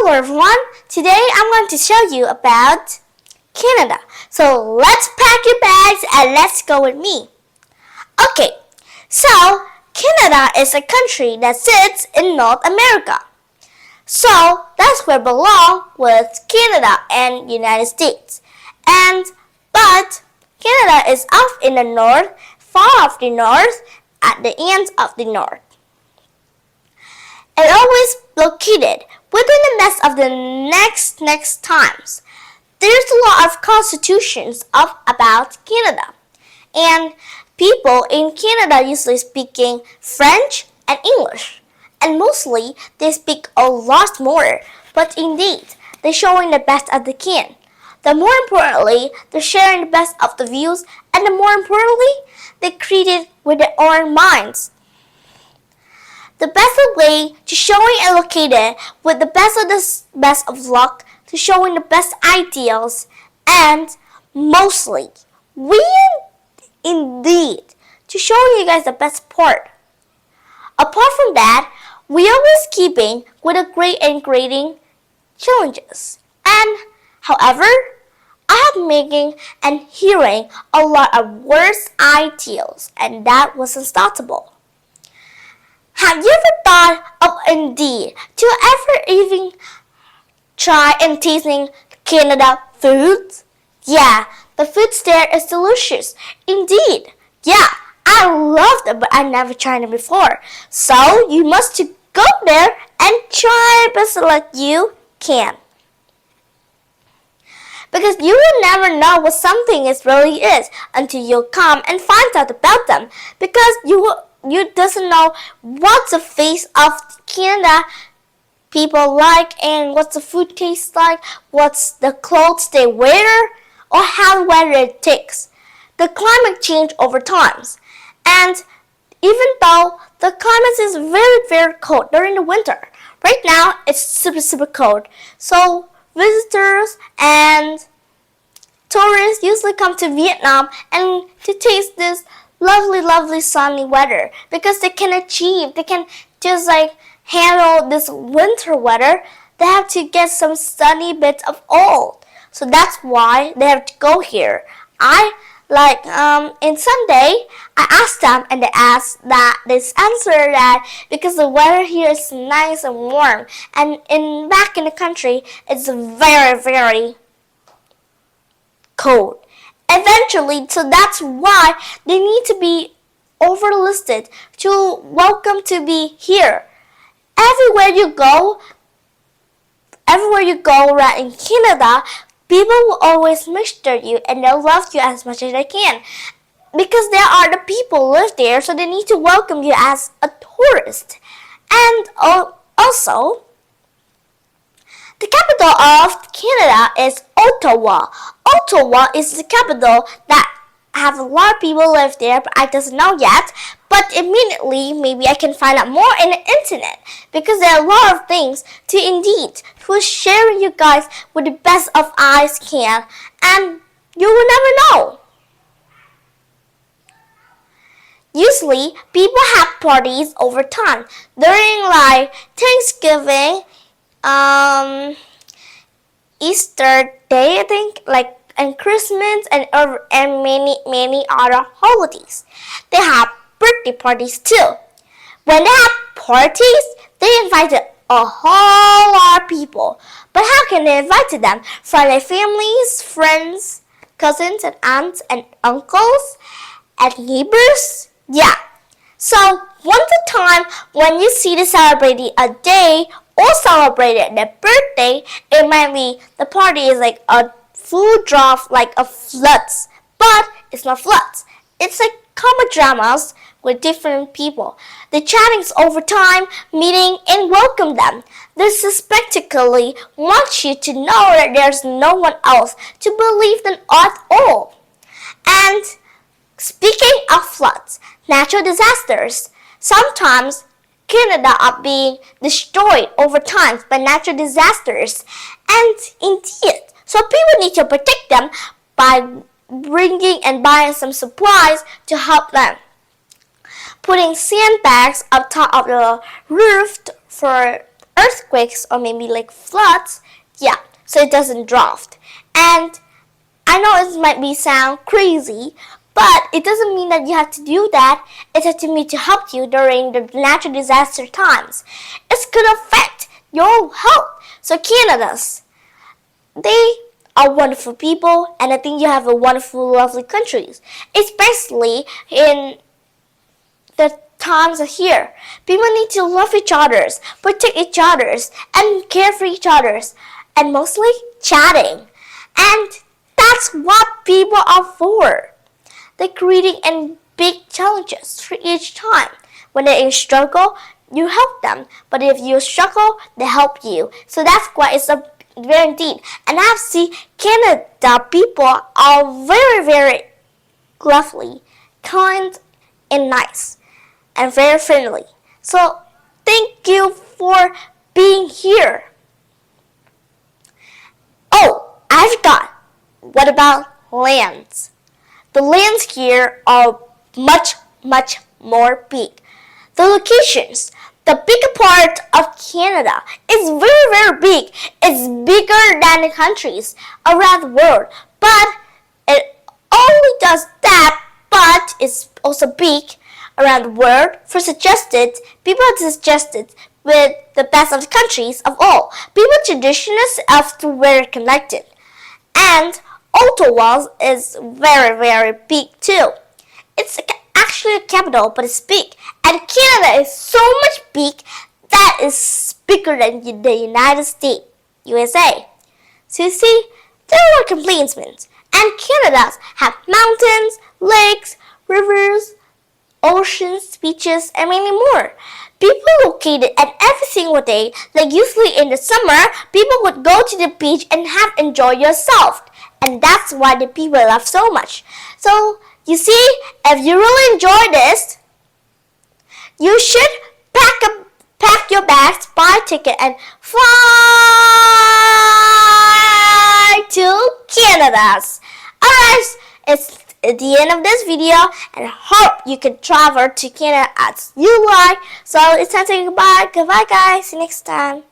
Hello everyone, today I'm going to show you about Canada. So let's pack your bags and let's go with me. Okay, so Canada is a country that sits in North America. So that's where belong with Canada and United States. But Canada is off in the north, far off the north, at the ends of the north. It always located within the midst of the next times. There's a lot of constitutions about Canada, and people in Canada usually speaking French and English, and mostly they speak a lot more, but indeed they're showing the best of the can. The more importantly, they're sharing the best of the views, and the more importantly, they create it with their own minds. The best way to showing and located with the best of luck to showing the best ideals, and mostly we indeed to showing you guys the best part. Apart from that, we always keeping with a great and grading challenges. And however, I have making and hearing a lot of worse ideals, and that was unstoppable. Have you ever thought of indeed to ever even try and tasting Canada foods? Yeah, the foods there is delicious. Indeed. Yeah, I love them, but I never tried them before. So you must go there and try best like you can. Because you will never know what something really is until you come and find out about them. Because you doesn't know what the face of Canada people like and what the food tastes like, what's the clothes they wear, or how weather it takes. The climate change over times, and even though the climate is very cold during the winter, right now it's super cold. So visitors and tourists usually come to Vietnam and to taste this lovely sunny weather because they can just handle this winter weather. They have to get some sunny bits of all. So that's why they have to go here. In Sunday, I asked them and they answered that because the weather here is nice and warm, and back in the country it's very cold. Eventually, so that's why they need to be overlisted to welcome to be here. Everywhere you go right in Canada, people will always mixture you and they'll love you as much as they can. Because there are the people live there, so they need to welcome you as a tourist. And also, the capital of Canada is Ottawa. Ottawa is the capital that have a lot of people live there, but I doesn't know yet. But immediately, maybe I can find out more in the internet because there are a lot of things to share you guys with the best of eyes can, and you will never know. Usually, people have parties over time during Thanksgiving, Easter Day, I think, and Christmas and many other holidays. They have birthday parties too. When they have parties, they invite a whole lot of people. But how can they invite them? From their families, friends, cousins, and aunts and uncles and neighbors? Yeah. So once a time when you see they celebrating a day or celebrated their birthday, it might be the party is like a full drop like a floods. But it's not floods. It's like common dramas with different people. The chattings over time, meeting and welcome them. This spectacularly wants you to know that there's no one else to believe than at all. And speaking of floods, natural disasters, sometimes Canada are being destroyed over time by natural disasters. And indeed, so people need to protect them by bringing and buying some supplies to help them. Putting sandbags up top of the roof for earthquakes or maybe like floods. Yeah, so it doesn't draft. And I know it might be sound crazy, but it doesn't mean that you have to do that. It's up to me to help you during the natural disaster times. It's gonna affect your health. So Canada's, they are wonderful people, and I think you have a wonderful, lovely countries, especially in the times of here. People need to love each other's, protect each other's, and care for each other's, and mostly chatting. And that's what people are for. They're creating and big challenges for each time. When they're in struggle, you help them. But if you struggle, they help you. So that's why it's a very indeed. And I've seen Canada people are very, very lovely, kind, and nice, and very friendly. So thank you for being here. Oh, I forgot. What about lands? The lands here are much, much more big. The locations, the bigger part of Canada is very, very big. It's bigger than the countries around the world. But it only does that, but it's also big around the world. People suggested with the best of the countries of all. People traditions of the very connected. And Ottawa is very, very big too. It's actually a capital, but it's big. And Canada is so much big that is bigger than the United States, USA. So you see, there are complaints. And Canada have mountains, lakes, rivers, oceans, beaches, and many more. People located at every single day, like usually in the summer, people would go to the beach and have enjoy yourself. And that's why the people love so much. So, you see, if you really enjoy this, you should pack your bags, buy a ticket, and fly to Canada. Alright, it's the end of this video, and I hope you can travel to Canada as you like. So, it's time to say goodbye. Goodbye, guys. See you next time.